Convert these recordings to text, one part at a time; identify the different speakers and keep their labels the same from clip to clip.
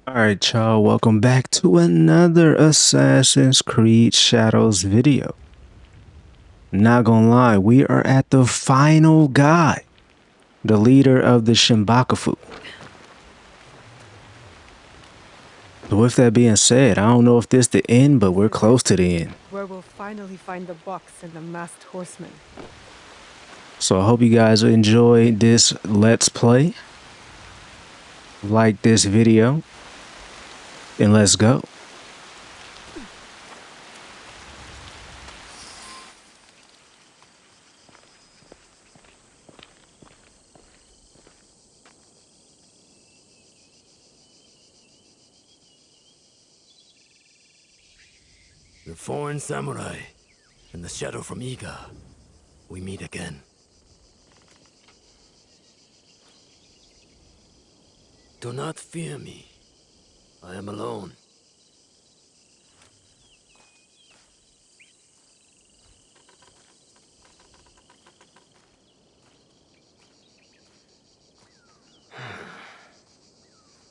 Speaker 1: Alright, y'all, welcome back to another Assassin's Creed Shadows video. Not gonna lie, we are at the final guy, the leader of the Shimbakafu. So with that being said, I don't know if this the end, but we're close to the end.
Speaker 2: Where we'll finally find the box and the masked horseman.
Speaker 1: So I hope you guys enjoy this Let's Play. Like this video, and let's go.
Speaker 3: The foreign samurai and the shadow from Iga. We meet again. Do not fear me. I am alone.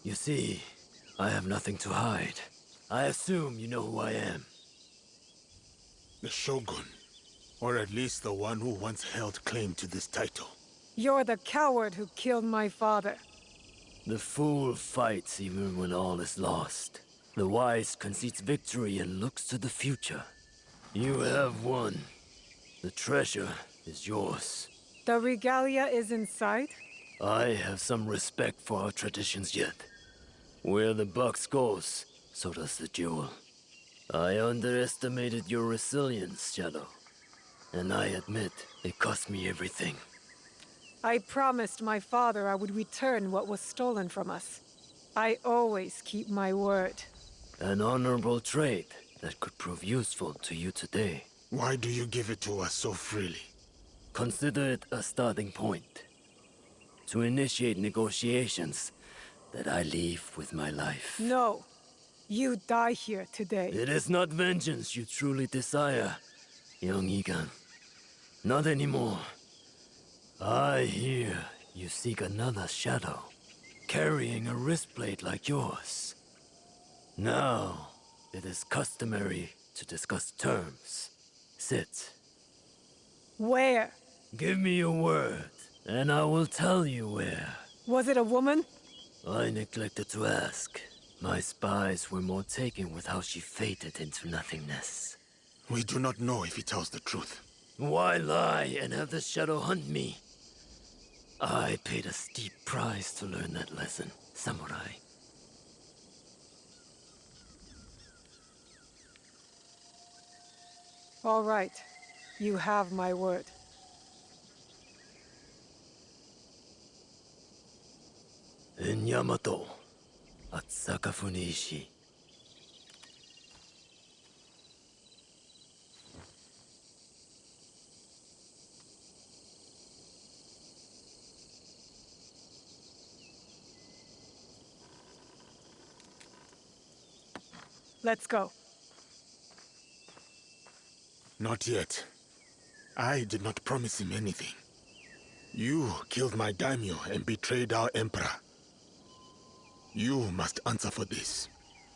Speaker 3: You see, I have nothing to hide. I assume you know who I am.
Speaker 4: The Shogun, or at least the one who once held claim to this title.
Speaker 2: You're the coward who killed my father.
Speaker 3: The fool fights even when all is lost. The wise concedes victory and looks to the future. You have won. The treasure is yours.
Speaker 2: The regalia is inside?
Speaker 3: I have some respect for our traditions yet. Where the box goes, so does the jewel. I underestimated your resilience, Shadow. And I admit, it cost me everything.
Speaker 2: I promised my father I would return what was stolen from us. I always keep my word.
Speaker 3: An honorable trait that could prove useful to you today.
Speaker 4: Why do you give it to us so freely?
Speaker 3: Consider it a starting point. To initiate negotiations that I leave with my life.
Speaker 2: No. You die here today.
Speaker 3: It is not vengeance you truly desire, young Egan. Not anymore. I hear you seek another shadow, carrying a wristblade like yours. Now, it is customary to discuss terms. Sit.
Speaker 2: Where?
Speaker 3: Give me your word, and I will tell you where.
Speaker 2: Was it a woman?
Speaker 3: I neglected to ask. My spies were more taken with how she faded into nothingness.
Speaker 4: We do not know if he tells the truth.
Speaker 3: Why lie and have the shadow hunt me? I paid a steep price to learn that lesson, samurai.
Speaker 2: All right. You have my word.
Speaker 3: In Yamato, at Sakafune Ishi.
Speaker 2: Let's go.
Speaker 4: Not yet. I did not promise him anything. You killed my daimyo and betrayed our emperor. You must answer for this.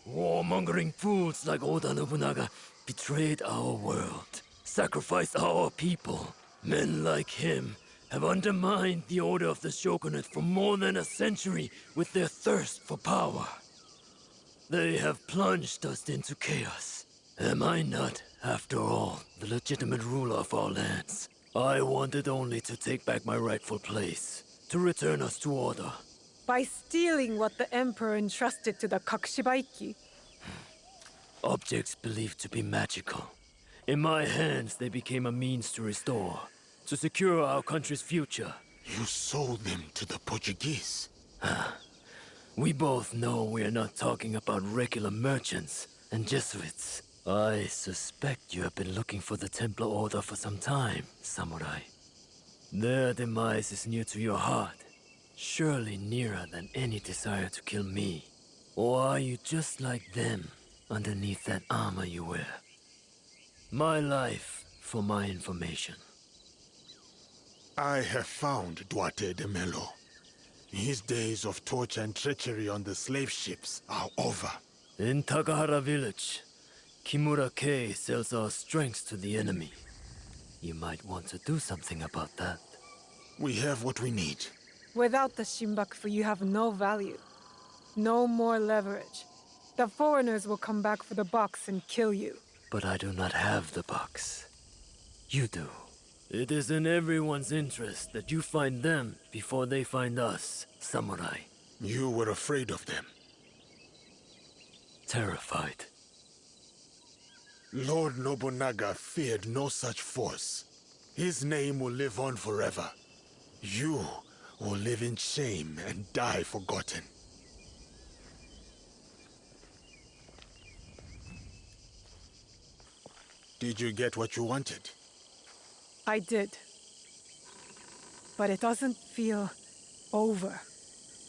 Speaker 3: Warmongering fools like Oda Nobunaga betrayed our world, sacrificed our people. Men like him have undermined the order of the shogunate for more than a century with their thirst for power. They have plunged us into chaos. Am I not, after all, the legitimate ruler of our lands? I wanted only to take back my rightful place, to return us to order.
Speaker 2: By stealing what the Emperor entrusted to the Kakushibaiki.
Speaker 3: Objects believed to be magical. In my hands, they became a means to restore, to secure our country's future.
Speaker 4: You sold them to the Portuguese.
Speaker 3: We both know we are not talking about regular merchants and Jesuits. I suspect you have been looking for the Templar Order for some time, samurai. Their demise is near to your heart, surely nearer than any desire to kill me. Or are you just like them, underneath that armor you wear? My life for my information.
Speaker 4: I have found Duarte de Melo. His days of torture and treachery on the slave ships are over.
Speaker 3: In Takahara village, Kimura K sells our strengths to the enemy. You might want to do something about that.
Speaker 4: We have what we need.
Speaker 2: Without the Shimbakufu, you have no value. No more leverage. The foreigners will come back for the box and kill you.
Speaker 3: But I do not have the box. You do. It is in everyone's interest that you find them before they find us, samurai.
Speaker 4: You were afraid of them.
Speaker 3: Terrified.
Speaker 4: Lord Nobunaga feared no such force. His name will live on forever. You will live in shame and die forgotten. Did you get what you wanted?
Speaker 2: I did. But it doesn't feel over.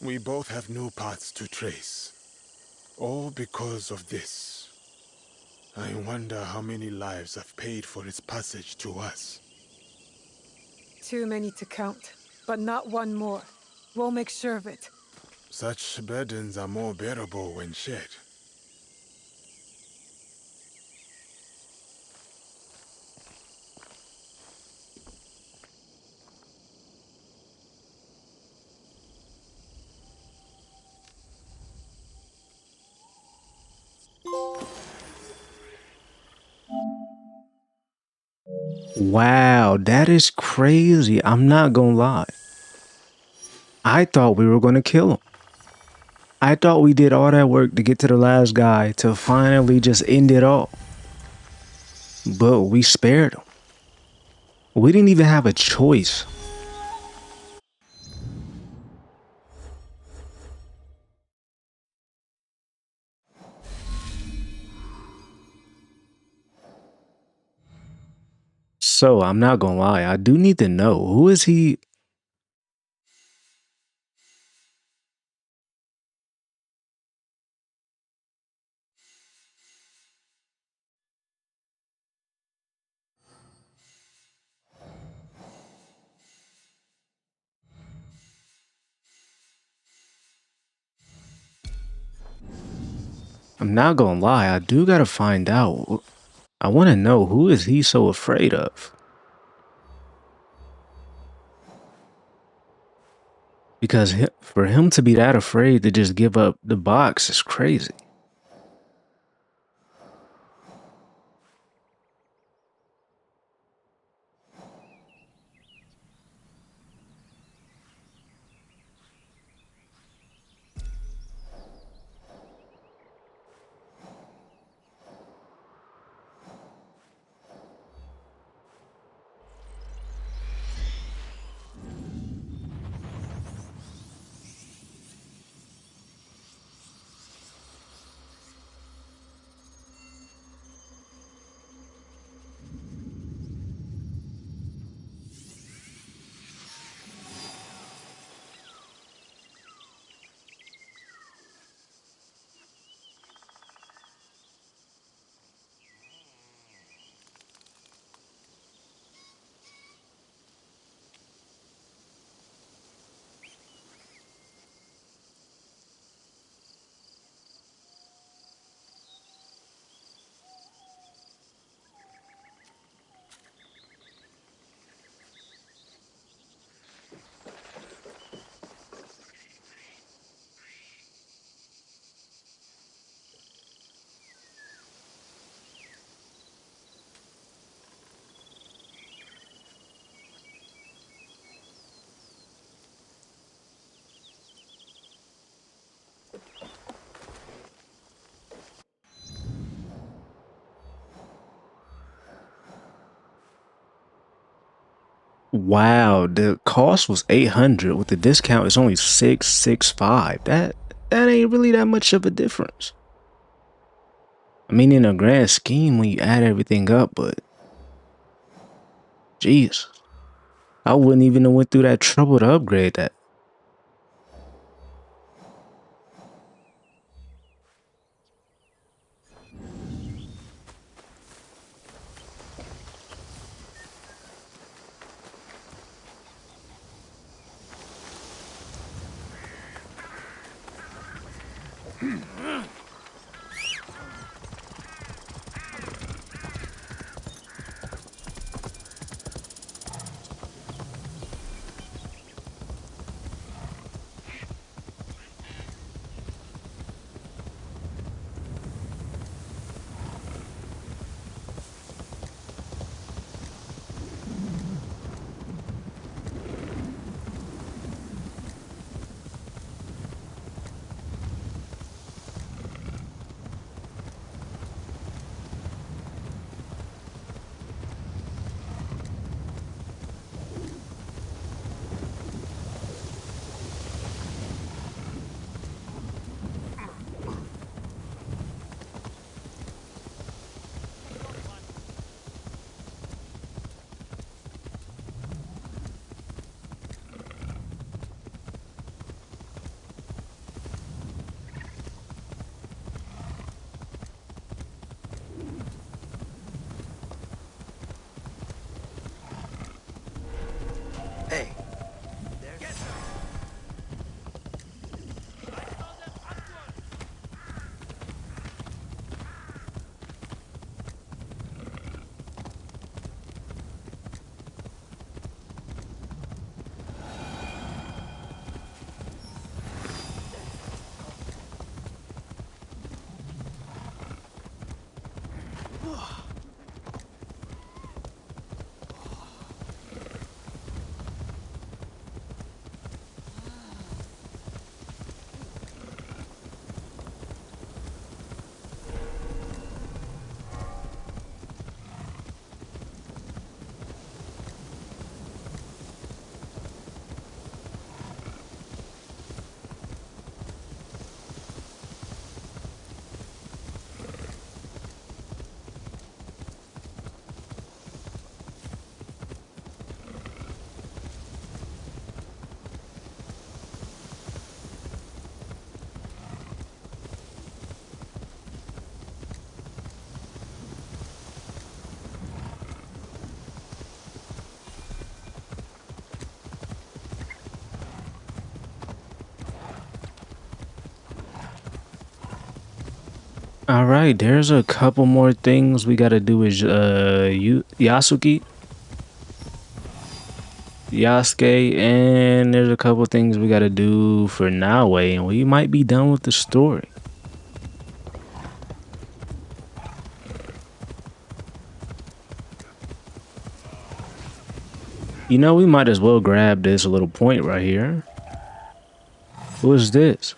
Speaker 4: We both have new paths to trace. All because of this. I wonder how many lives have paid for its passage to us.
Speaker 2: Too many to count. But not one more. We'll make sure of it.
Speaker 4: Such burdens are more bearable when shared.
Speaker 1: Wow, that is crazy. I'm not gonna lie. I thought we were gonna kill him. I thought we did all that work to get to the last guy to finally just end it all. But we spared him. We didn't even have a choice. So I'm not gonna lie, I do need to know, who is he? I'm not gonna lie, I do gotta find out. I wanna know, who is he so afraid of? Because for him to be that afraid to just give up the box is crazy. Wow, the cost was 800. With the discount, it's only 665. That ain't really that much of a difference. I mean, in a grand scheme, when you add everything up, but jeez, I wouldn't even have went through that trouble to upgrade that. All right, there's a couple more things we gotta do. Is Yasuke, and there's a couple things we gotta do for Naoe, and we might be done with the story. You know, we might as well grab this little point right here. Who is this?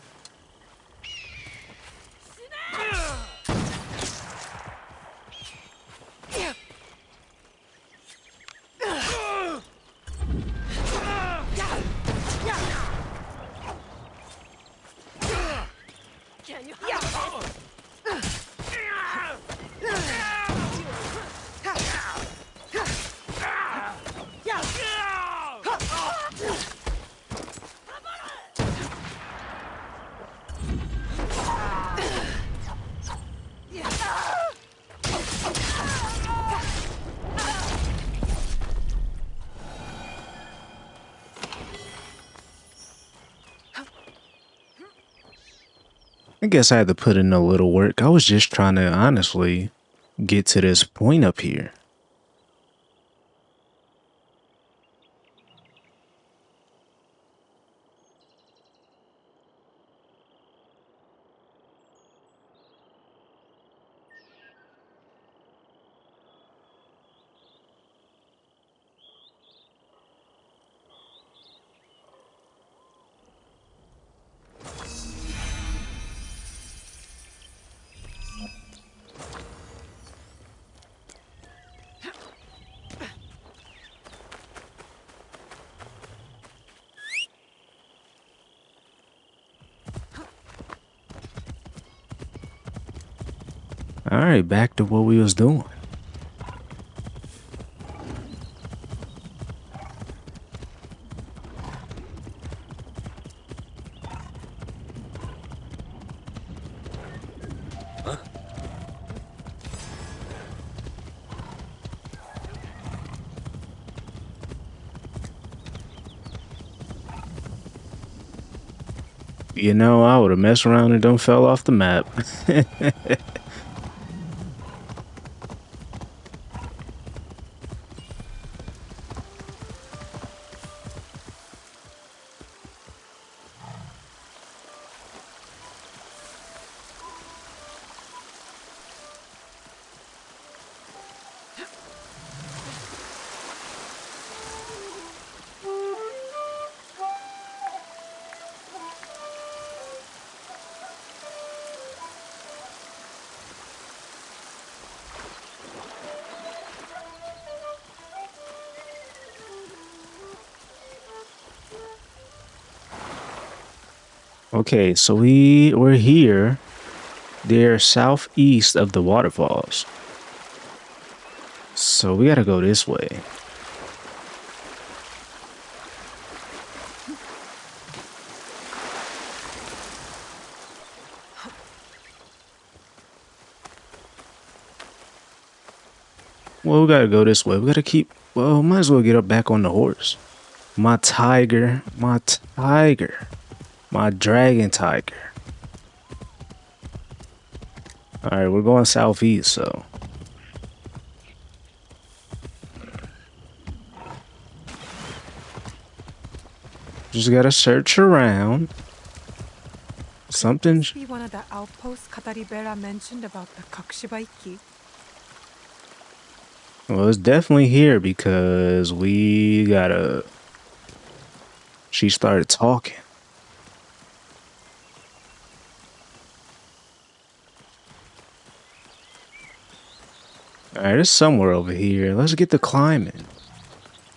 Speaker 1: I guess I had to put in a little work. I was just trying to honestly get to this point up here. All right, back to what we was doing. You know, I would have messed around and done fell off the map. Okay, so we're here. They're southeast of the waterfalls. So we gotta go this way. Well, we gotta go this way. We gotta keep. Well, might as well get up back on the horse. My tiger, my tiger, my dragon tiger. All right, we're going southeast, so just gotta search around. Something.
Speaker 2: Could this be one of the outposts Kataribera mentioned about the Kakushibaiki?
Speaker 1: Well, it's definitely here because we gotta. She started talking. All right, it's somewhere over here. Let's get to climbing.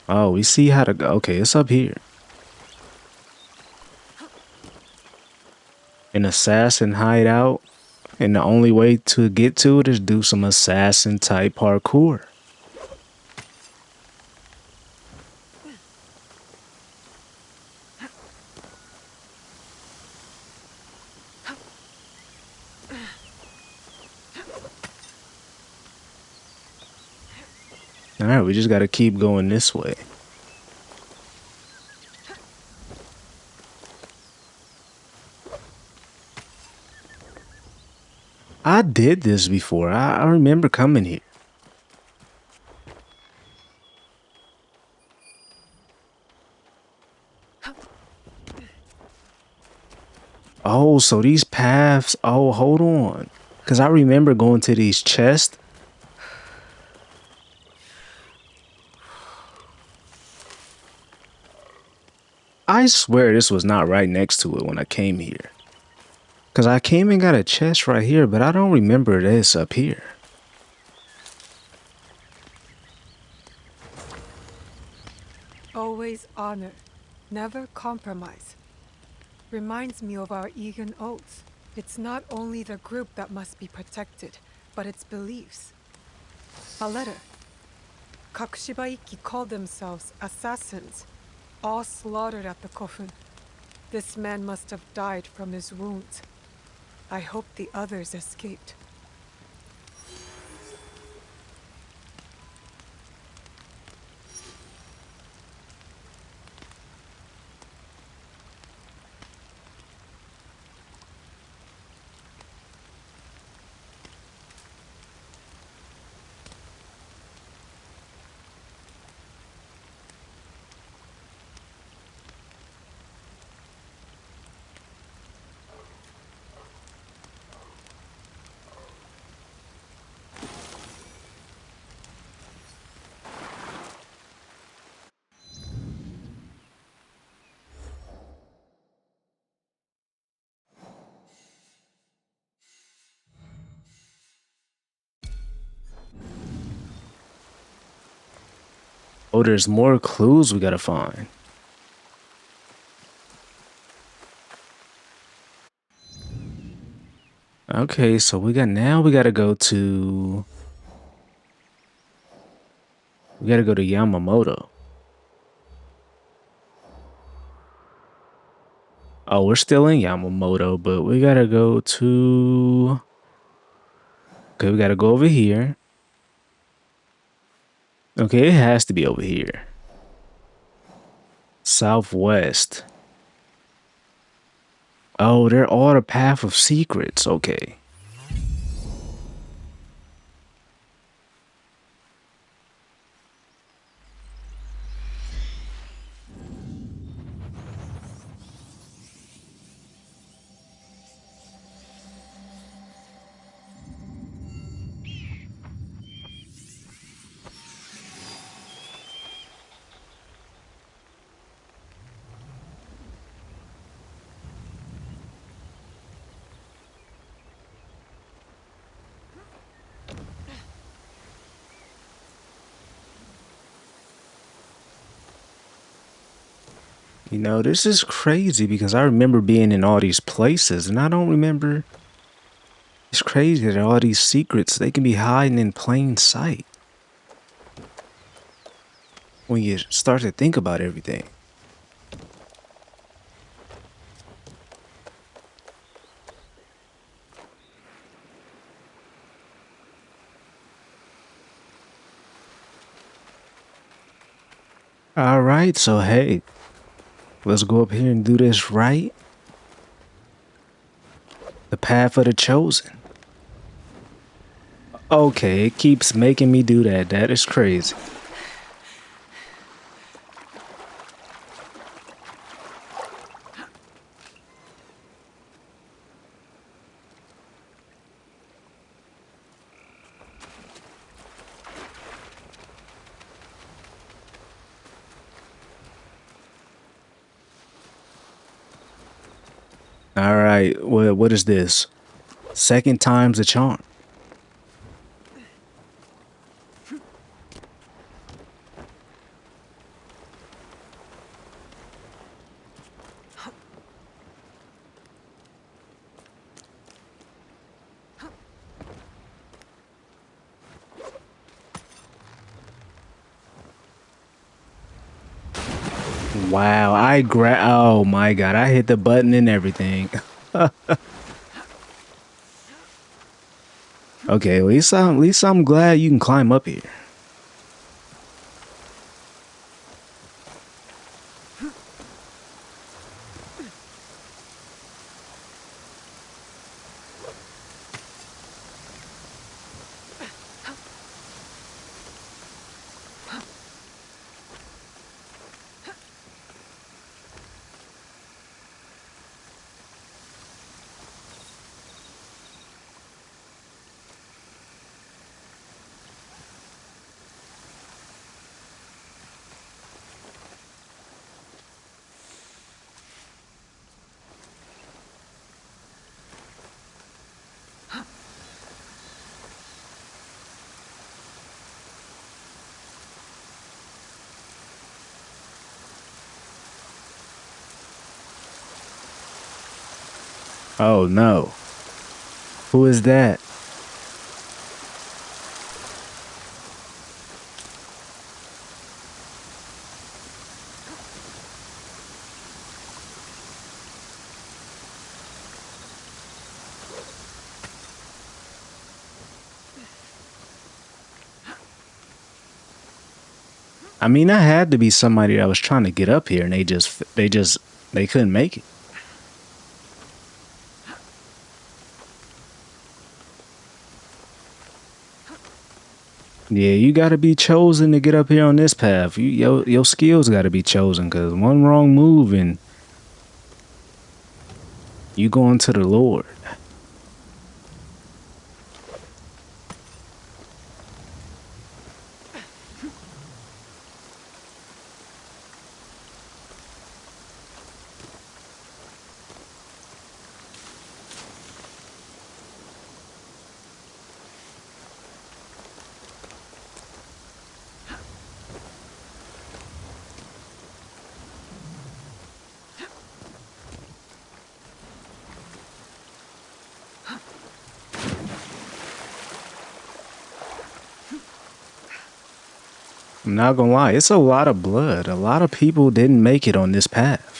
Speaker 1: Oh, we see how to go. Okay, it's up here. An assassin hideout, and the only way to get to it is do some assassin type parkour. All right, we just got to keep going this way. I did this before. I remember coming here. Oh, so these paths. Oh, hold on. Because I remember going to these chests. I swear this was not right next to it when I came here. Because I came and got a chest right here, but I don't remember this up here.
Speaker 2: Always honor, never compromise. Reminds me of our Egan oaths. It's not only the group that must be protected, but its beliefs. A letter. Kakushibaiki called themselves assassins, all slaughtered at the coffin. This man must have died from his wounds. I hope the others escaped.
Speaker 1: Oh, there's more clues we gotta find. Okay, so we gotta go to Yamamoto. Oh, we're still in Yamamoto, but we gotta go to. Okay, we gotta go over here. Okay, it has to be over here. Southwest. Oh, they're all the path of secrets. Okay. You know, this is crazy because I remember being in all these places and I don't remember. It's crazy that all these secrets, they can be hiding in plain sight when you start to think about everything. All right, so hey, let's go up here and do this right. The path of the chosen. Okay, it keeps making me do that. That is crazy. All right, what is this? Second time's a charm. Wow, oh my god, I hit the button and everything. Okay, at least I'm glad you can climb up here. Oh no. Who is that? I mean, I had to be somebody that was trying to get up here and they couldn't make it. Yeah, you got to be chosen to get up here on this path. Your skills got to be chosen cuz one wrong move and you going to the Lord. I'm not gonna lie, it's a lot of blood. A lot of people didn't make it on this path.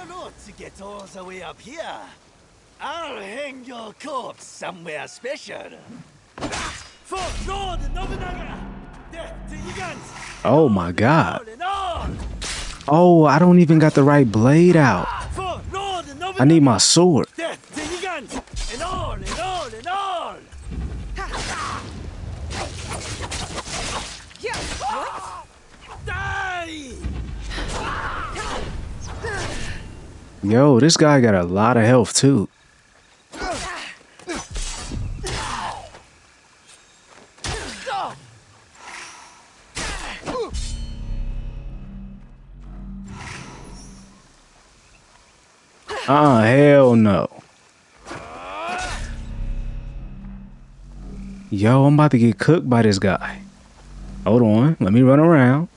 Speaker 5: the road to get all the way up here. I'll hang your corpse somewhere special. For Lord Nobunaga! Death to Yigans!
Speaker 1: Oh my god.
Speaker 5: And all!
Speaker 1: Oh, I don't even got the right blade out.
Speaker 5: For Lord Nobunaga!
Speaker 1: I need my sword.
Speaker 5: Death to Yigans! And all, and all, and all!
Speaker 2: Yeah, what?
Speaker 5: Die!
Speaker 1: Yo, this guy got a lot of health too. Hell no. Yo, I'm about to get cooked by this guy. Hold on, let me run around.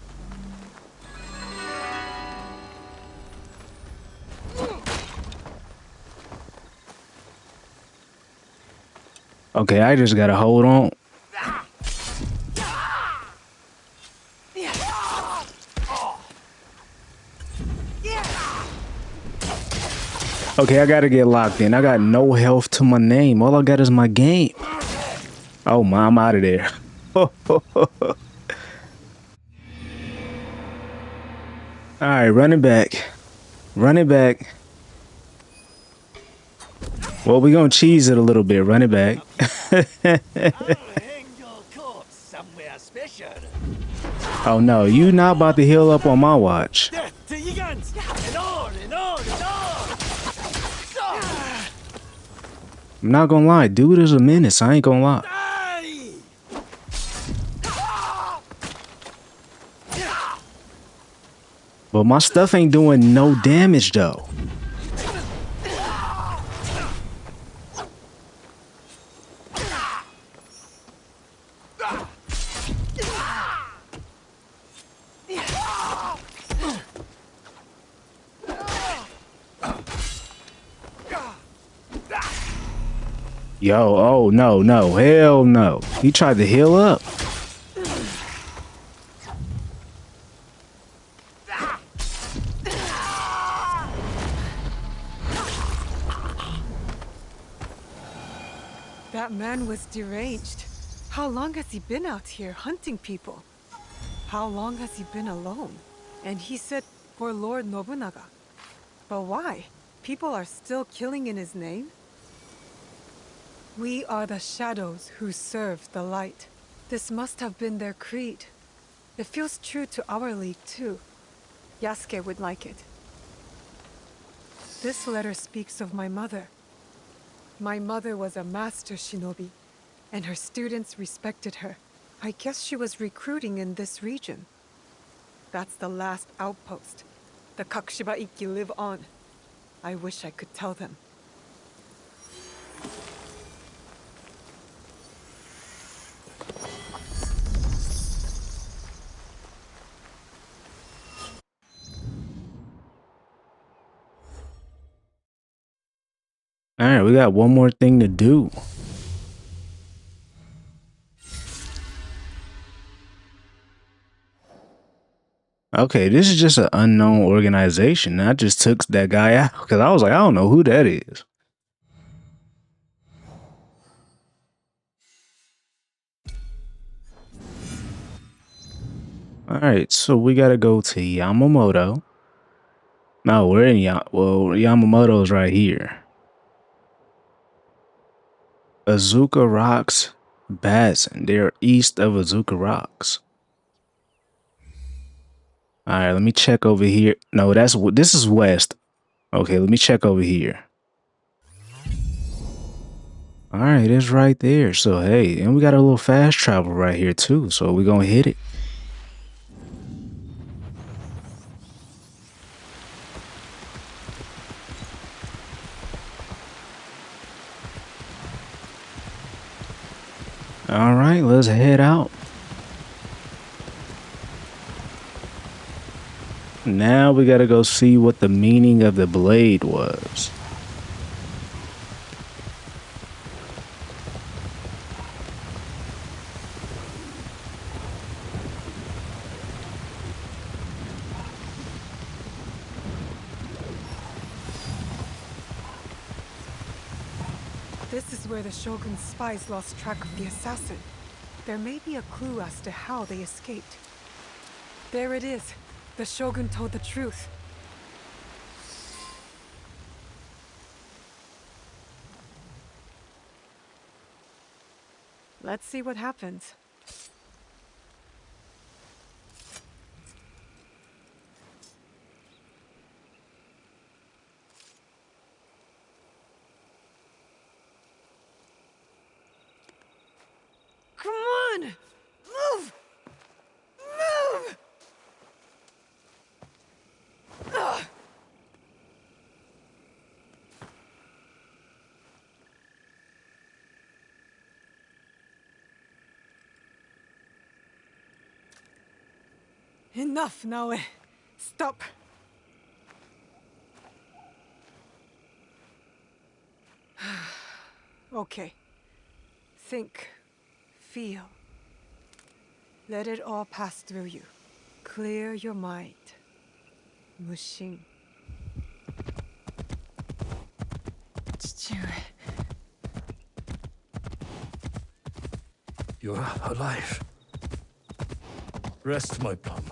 Speaker 1: Okay, I just gotta hold on. Okay, I gotta get locked in. I got no health to my name. All I got is my game. Oh my, I'm out of there. Alright, running back. Running back. Well, we're gonna cheese it a little bit. Run it back.
Speaker 5: I'll hang your corpse somewhere special.
Speaker 1: Oh no, you not about to heal up on my watch.
Speaker 5: Death to Yigans! And all, and all, and all!
Speaker 1: I'm not gonna lie, dude is a menace. I ain't gonna lie.
Speaker 5: Die!
Speaker 1: But my stuff ain't doing no damage though. Yo, oh no, no, hell no. He tried to heal up.
Speaker 2: That man was deranged. How long has he been out here hunting people? How long has he been alone? And he said for Lord Nobunaga. But why? People are still killing in his name? We are the shadows who serve the light. This must have been their creed. It feels true to our league too. Yasuke would like it. This letter speaks of my mother. My mother was a master shinobi, and her students respected her. I guess she was recruiting in this region. That's the last outpost. The Kakushiba Ikki live on. I wish I could tell them.
Speaker 1: All right, we got one more thing to do. Okay, this is just an unknown organization. I just took that guy out because I was like, I don't know who that is. All right, so we got to go to Yamamoto. No, we're in Yamamoto's right here. Azuka Rocks Basin. They're east of Azuka Rocks. All right, let me check over here. No, this is west. Okay, let me check over here. All right, it's right there. So, hey, and we got a little fast travel right here too. So we're going to hit it. All right, let's head out. Now we got to go see what the meaning of the blade was.
Speaker 2: This is where the Shogun's spies lost track of the assassin. There may be a clue as to how they escaped. There it is. The Shogun told the truth. Let's see what happens. Come on! Move! Move! Ugh. Enough, Naoe. Stop. Okay. Think. Feel. Let it all pass through you. Clear your mind. Mushin.
Speaker 6: 父上。
Speaker 3: You're alive. Rest, my plum.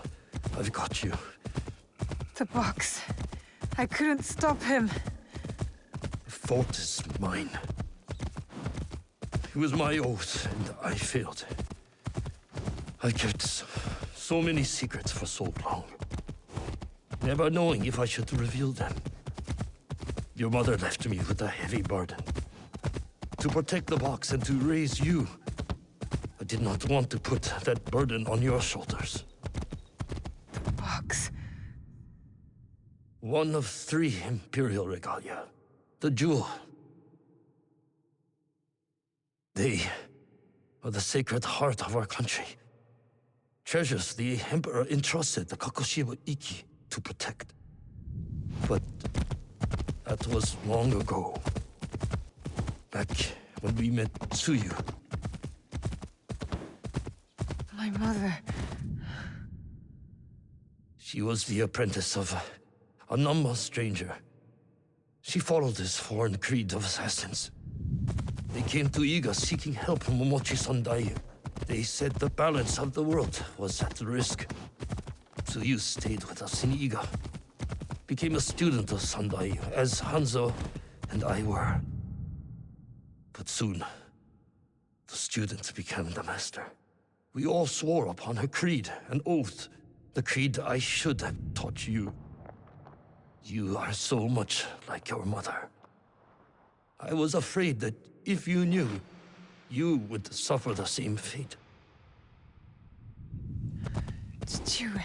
Speaker 3: I've got you.
Speaker 2: The box. I couldn't stop him.
Speaker 3: The fault is mine. It was my oath, and I failed. I kept so many secrets for so long, never knowing if I should reveal them. Your mother left me with a heavy burden. To protect the box and to raise you, I did not want to put that burden on your shoulders.
Speaker 2: The box.
Speaker 3: One of 3 Imperial regalia. The jewel. They are the sacred heart of our country. Treasures the Emperor entrusted the Kakushiwa Iki to protect. But that was long ago. Back when we met Tsuyu.
Speaker 2: My mother.
Speaker 3: She was the apprentice of a Nama stranger. She followed this foreign creed of assassins. They came to Iga seeking help from Momochi Sandai. They said the balance of the world was at risk. Tsuyu stayed with us in Iga. Became a student of Sandai, as Hanzo and I were. But soon, the student became the master. We all swore upon her creed, an oath. The creed I should have taught you. You are so much like your mother. I was afraid that if you knew, you would suffer the same fate.
Speaker 2: 父上.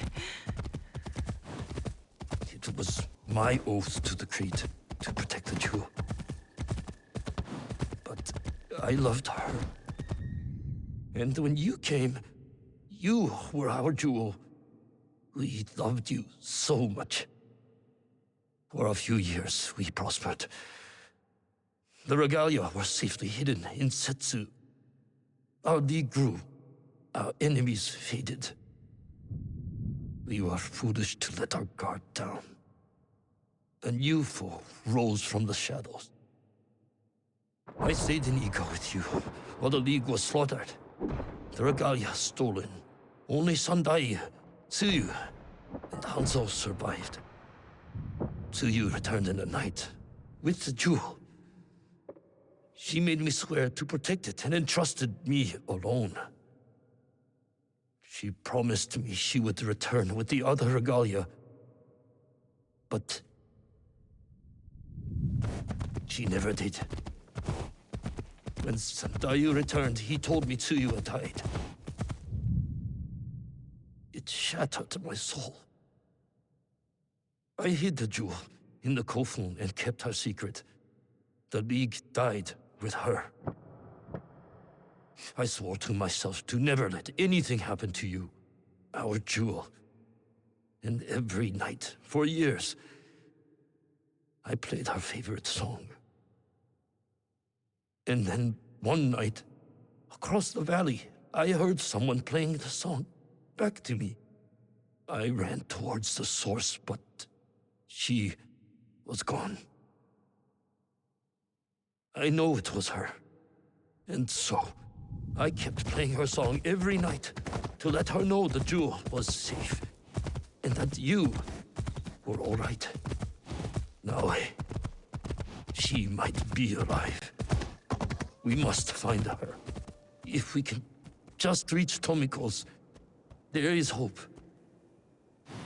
Speaker 3: It was my oath to the creed to protect the jewel. But I loved her. And when you came, you were our jewel. We loved you so much. For a few years, we prospered. The regalia were safely hidden in Setsu. Our league grew. Our enemies faded. We were foolish to let our guard down. A new foe rose from the shadows. I stayed in Iga with you, while the league was slaughtered. The regalia stolen. Only Sandai, Tsuyu, and Hanzo survived. Tsuyu returned in the night, with the jewel. She made me swear to protect it and entrusted me alone. She promised me she would return with the other regalia. But she never did. When Sandayu returned, he told me Tsuyu had died. It shattered my soul. I hid the jewel in the kofun and kept her secret. The League died with her. I swore to myself to never let anything happen to you, our jewel. And every night, for years, I played her favorite song. And then one night, across the valley, I heard someone playing the song back to me. I ran towards the source, but she was gone. I know it was her. And so, I kept playing her song every night to let her know the jewel was safe. And that you were all right. Now, she might be alive. We must find her. If we can just reach Tomiko's, there is hope.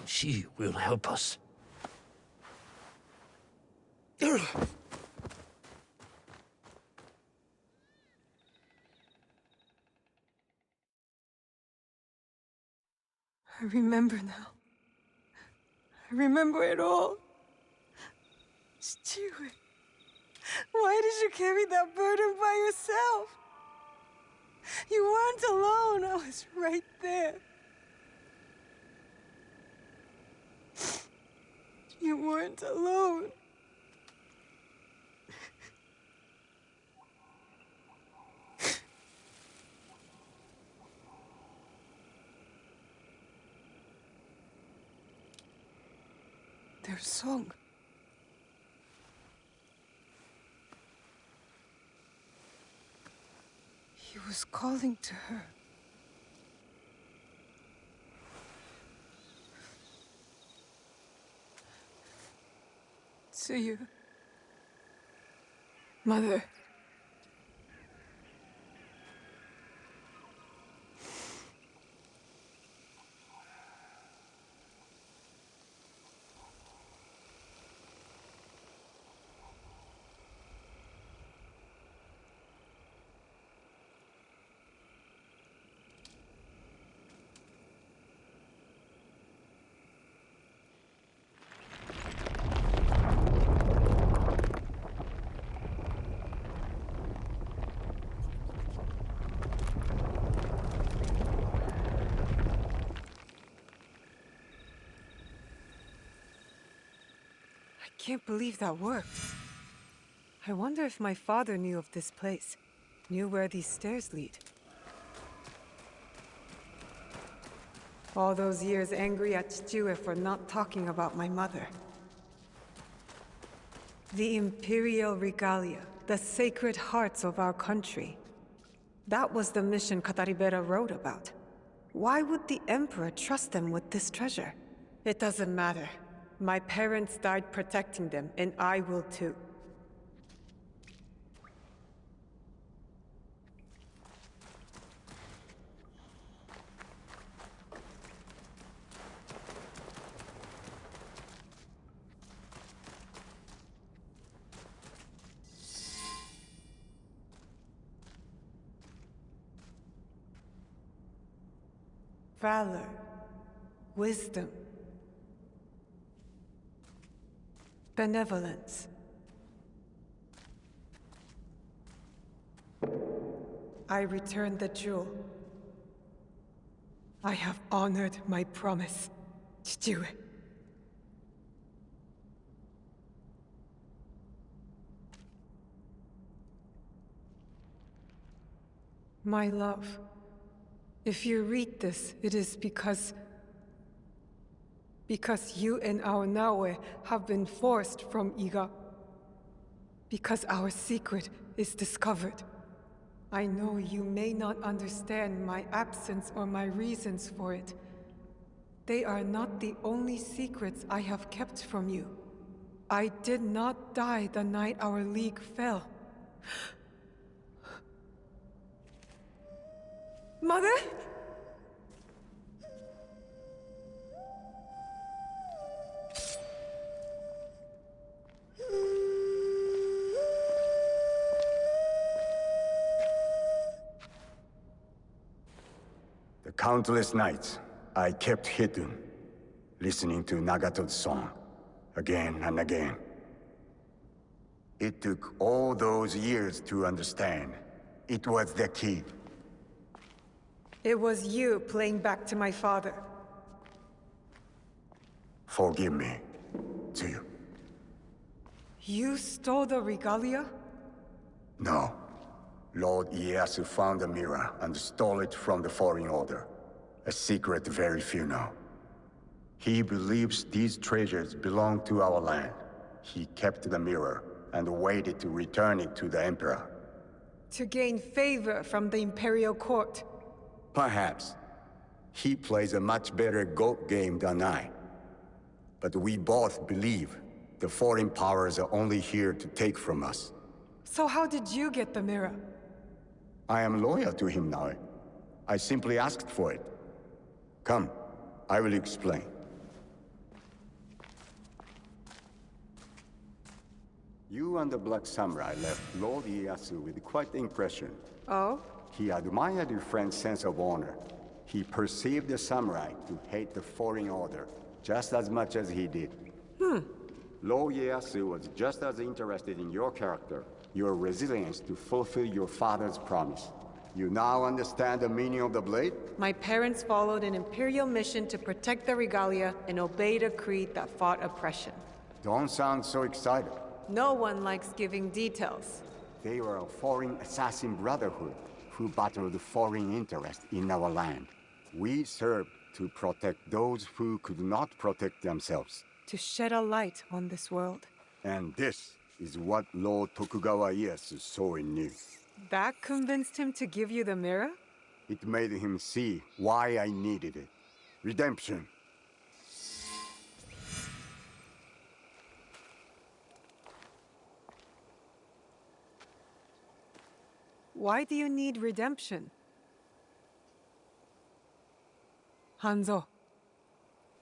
Speaker 3: She will help us.
Speaker 2: I remember now. I remember it all. Stewart, why did you carry that burden by yourself? You weren't alone. I was right there. You weren't alone. Their song. He was calling to her. To you. Mother. I can't believe that worked. I wonder if my father knew of this place, knew where these stairs lead. All those years angry at Chichue for not talking about my mother. The Imperial Regalia, the sacred hearts of our country. That was the mission Kataribera wrote about. Why would the Emperor trust them with this treasure? It doesn't matter. My parents died protecting them, and I will too. Valor, wisdom, benevolence. I returned the jewel. I have honored my promise, Chichue. My love, if you read this, it is because you and our Naoe have been forced from Iga. Because our secret is discovered. I know you may not understand my absence or my reasons for it. They are not the only secrets I have kept from you. I did not die the night our league fell. Mother?
Speaker 7: The countless nights I kept hidden, listening to Nagato's song, again and again. It took all those years to understand. It was the key.
Speaker 2: It was you playing back to my father.
Speaker 7: Forgive me, too.
Speaker 2: You stole the regalia?
Speaker 7: No. Lord Ieyasu found the mirror and stole it from the Foreign Order. A secret very few know. He believes these treasures belong to our land. He kept the mirror and waited to return it to the Emperor.
Speaker 2: To gain favor from the Imperial Court.
Speaker 7: Perhaps. He plays a much better goat game than I. But we both believe the foreign powers are only here to take from us.
Speaker 2: So how did you get the mirror?
Speaker 7: I am loyal to him now. I simply asked for it. Come, I will explain. You and the Black Samurai left Lord Ieyasu with quite the impression.
Speaker 2: Oh?
Speaker 7: He admired your friend's sense of honor. He perceived the samurai to hate the foreign order just as much as he did. Lord Ieyasu was just as interested in your character, your resilience to fulfill your father's promise. You now understand the meaning of the blade?
Speaker 2: My parents followed an Imperial mission to protect the regalia and obeyed a creed that fought oppression.
Speaker 7: Don't sound so excited.
Speaker 2: No one likes giving details.
Speaker 7: They were a foreign assassin brotherhood who battled foreign interests in our land. We served to protect those who could not protect themselves.
Speaker 2: To shed a light on this world.
Speaker 7: And this is what Lord Tokugawa Ieyasu saw in you.
Speaker 2: That convinced him to give you the mirror?
Speaker 7: It made him see why I needed it. Redemption.
Speaker 2: Why do you need redemption? Hanzo.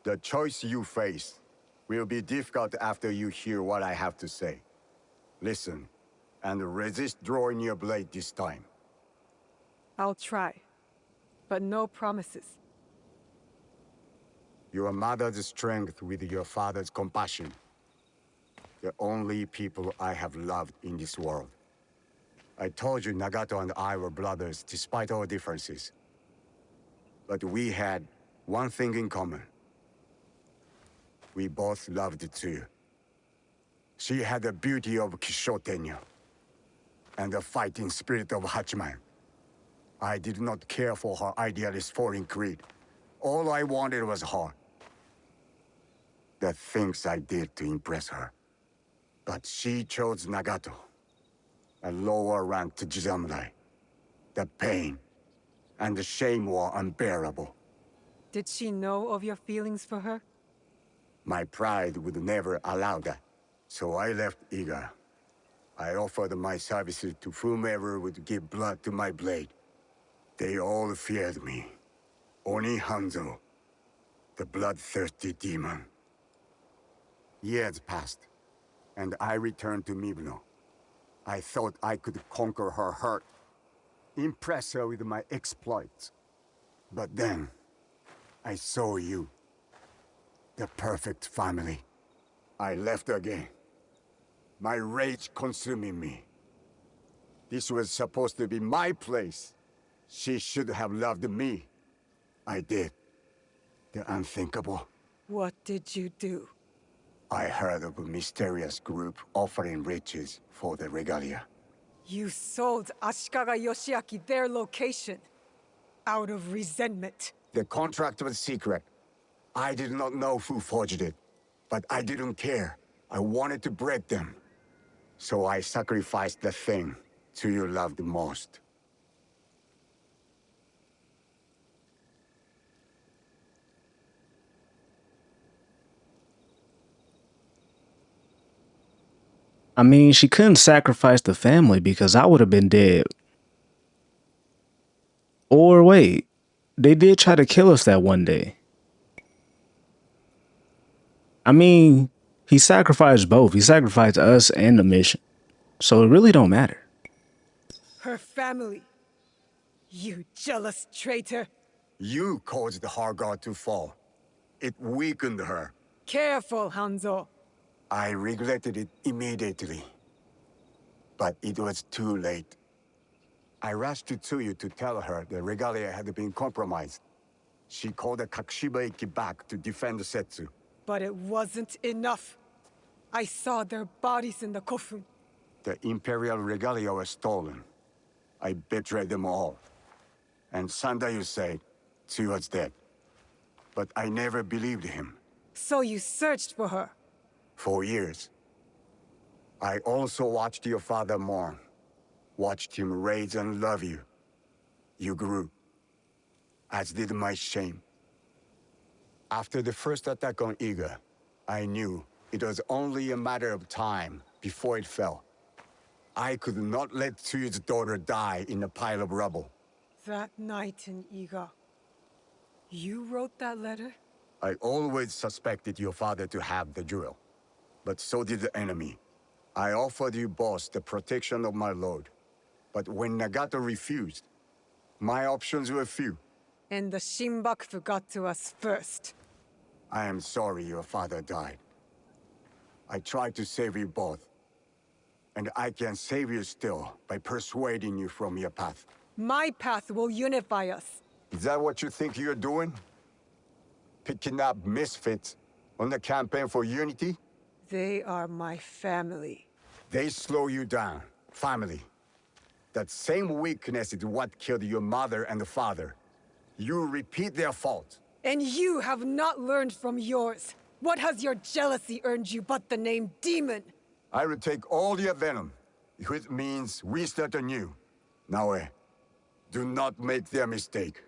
Speaker 7: The choice you face will be difficult after you hear what I have to say. Listen, and resist drawing your blade this time.
Speaker 2: I'll try. But no promises.
Speaker 7: Your mother's strength with your father's compassion. The only people I have loved in this world. I told you Nagato and I were brothers despite our differences. But we had one thing in common. We both loved Tsuyu. She had the beauty of Kishotenyo and the fighting spirit of Hachiman. I did not care for her idealist foreign creed. All I wanted was her. The things I did to impress her. But she chose Nagato, a lower-ranked samurai. The pain and the shame were unbearable.
Speaker 2: Did she know of your feelings for her?
Speaker 7: My pride would never allow that, so I left Iga. I offered my services to whomever would give blood to my blade. They all feared me. Oni Hanzo, the bloodthirsty demon. Years passed, and I returned to Mibno. I thought I could conquer her hurt, impress her with my exploits. But then, I saw you. The perfect family. I left again. My rage consuming me. This was supposed to be my place. She should have loved me. I did. The unthinkable.
Speaker 2: What did you do?
Speaker 7: I heard of a mysterious group offering riches for the regalia.
Speaker 2: You sold Ashikaga Yoshiaki their location. Out of resentment.
Speaker 7: The contract was secret. I did not know who forged it, but I didn't care. I wanted to break them. So I sacrificed the thing Tsuyu loved most.
Speaker 1: I mean, she couldn't sacrifice the family because I would have been dead. Or wait, they did try to kill us that one day. I mean, he sacrificed both. He sacrificed us and the mission. So it really don't matter.
Speaker 2: Her family. You jealous traitor.
Speaker 7: You caused her god to fall. It weakened her.
Speaker 2: Careful, Hanzo.
Speaker 7: I regretted it immediately. But it was too late. I rushed to Tsuyu to tell her the regalia had been compromised. She called the Kakushibaiki back to defend Setsu.
Speaker 2: But it wasn't enough. I saw their bodies in the kofun.
Speaker 7: The Imperial regalia was stolen. I betrayed them all. And Sandayu said Tsuyu was dead. But I never believed him.
Speaker 2: So you searched for her?
Speaker 7: For years. I also watched your father mourn. Watched him raise and love you. You grew, as did my shame. After the first attack on Iga, I knew it was only a matter of time before it fell. I could not let Tsuyu's daughter die in a pile of rubble.
Speaker 2: That night in Iga, you wrote that letter?
Speaker 7: I always suspected your father to have the jewel, but so did the enemy. I offered you both the protection of my lord, but when Nagato refused, my options were few.
Speaker 2: And the Shinbakufu got to us first.
Speaker 7: I am sorry your father died. I tried to save you both, and I can save you still by persuading you from your path.
Speaker 2: My path will unify us.
Speaker 7: Is that what you think you're doing? Picking up misfits on the campaign for unity?
Speaker 2: They are my family.
Speaker 7: They slow you down. Family. That same weakness is what killed your mother and father. You repeat their fault.
Speaker 2: And you have not learned from yours. What has your jealousy earned you but the name Demon?
Speaker 7: I will take all your venom, if it means we start anew. Naoe, do not make their mistake.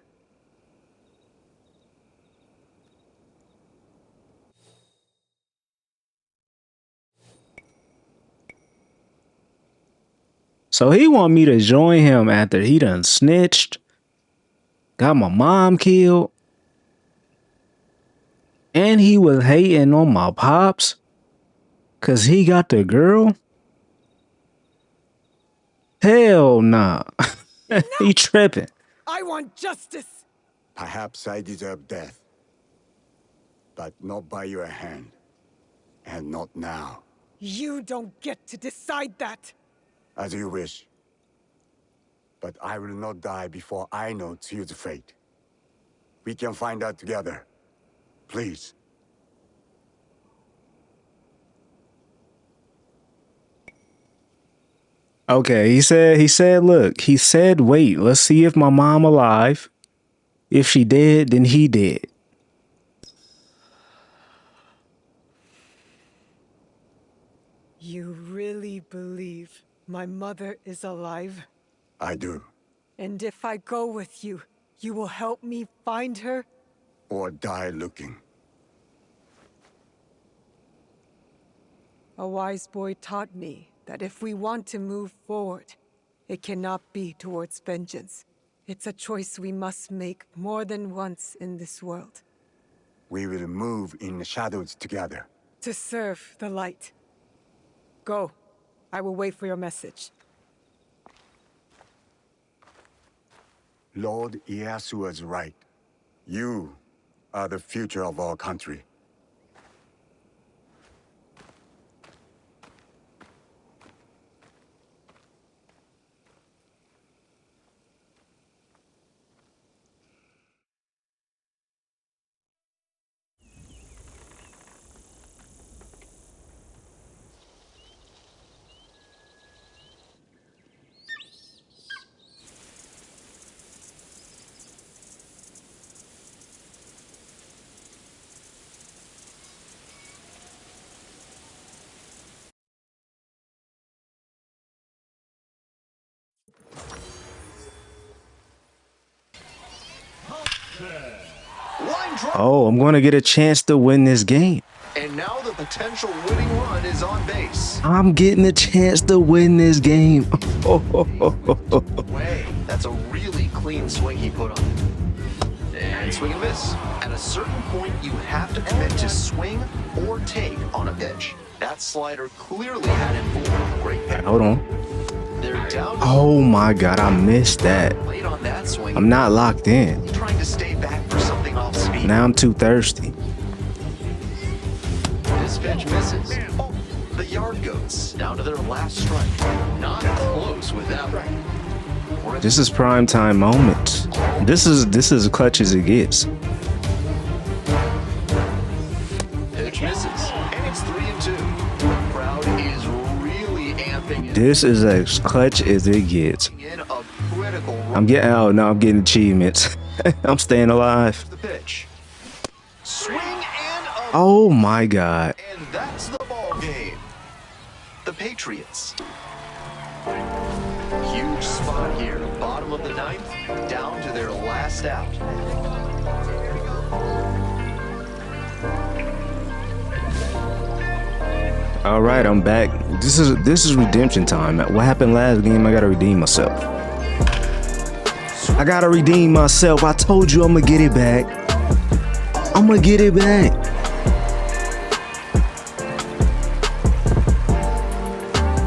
Speaker 1: So he want me to join him after he done snitched, got my mom killed, and he was hating on my pops cause he got the girl? Hell nah. He tripping.
Speaker 2: I want justice!
Speaker 7: Perhaps I deserve death. But not by your hand. And not now.
Speaker 2: You don't get to decide that!
Speaker 7: As you wish. But I will not die before I know Tsuyu's fate. We can find out together. Please.
Speaker 1: Okay, he said, look, he said, wait, let's see if my mom alive. If she dead, then he dead.
Speaker 2: You really believe my mother is alive?
Speaker 7: I do.
Speaker 2: And if I go with you, you will help me find her?
Speaker 7: Or die looking.
Speaker 2: A wise boy taught me that if we want to move forward, it cannot be towards vengeance. It's a choice we must make more than once in this world.
Speaker 7: We will move in the shadows together.
Speaker 2: To serve the light. Go. I will wait for your message.
Speaker 7: Lord Ieyasu was right. You are the future of our country.
Speaker 1: Oh, I'm going to get a chance to win this game.
Speaker 8: And now the potential winning run is on base.
Speaker 1: I'm getting a chance to win this game.
Speaker 8: Way. That's a really clean swing he put on it. And swing and miss. At a certain point, you have to commit to swing or take on a pitch. That slider clearly had him fooled. Great pick.
Speaker 1: Hold on.
Speaker 8: They're down.
Speaker 1: Oh my God, I missed that.
Speaker 8: Late on that swing.
Speaker 1: I'm not locked in.
Speaker 8: Trying to stay back for something off speed.
Speaker 1: Now I'm too thirsty.
Speaker 8: This pitch misses. Oh, the yard goats down to their last strike. Not close with that one.
Speaker 1: This is prime time moment. This is as clutch as it gets.
Speaker 8: Pitch misses, and it's 3-2. The crowd is really amping it.
Speaker 1: This is as clutch as it gets.
Speaker 8: In a critical
Speaker 1: I'm getting achievements. I'm staying alive.
Speaker 8: the pitch. Swing and a
Speaker 1: Oh my God.
Speaker 8: and that's the ball game. the Patriots. Huge spot here, bottom of the ninth, down to their last out.
Speaker 1: All right, I'm back. This is redemption time. What happened last game? I gotta redeem myself. I gotta redeem myself. I told you I'm gonna get it back. I'm gonna get it back.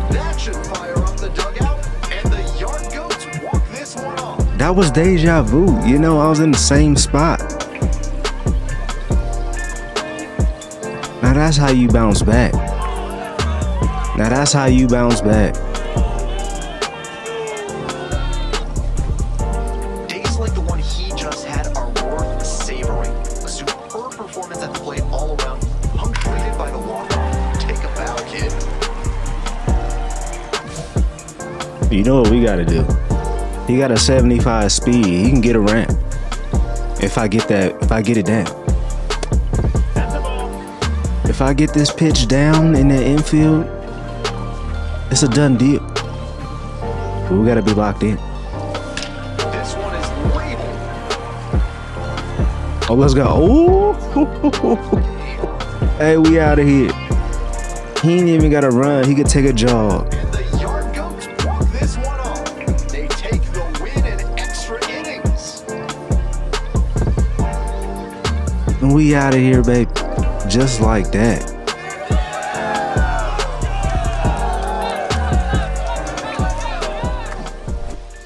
Speaker 8: That should fire up the dugout, and the Yard Goats walk this one off.
Speaker 1: That was deja vu. You know, I was in the same spot. Now that's how you bounce back. Now that's how you bounce back.
Speaker 8: Days like the one he just had are worth savoring. A superb performance at the plate all around, punctuated by the walk-off. Take a bow, kid.
Speaker 1: You know what we gotta do? He got a 75 speed. He can get around. If I get it down. If I get this pitch down in the infield, it's a done deal. But we gotta be locked in.
Speaker 8: This one is labeled.
Speaker 1: Oh, let's go. Oh, hey, we out of here. He ain't even gotta run. He could take a jog.
Speaker 8: And the Yard Goats walk this one off. They take the win in extra innings.
Speaker 1: And we out of here, baby. Just like that.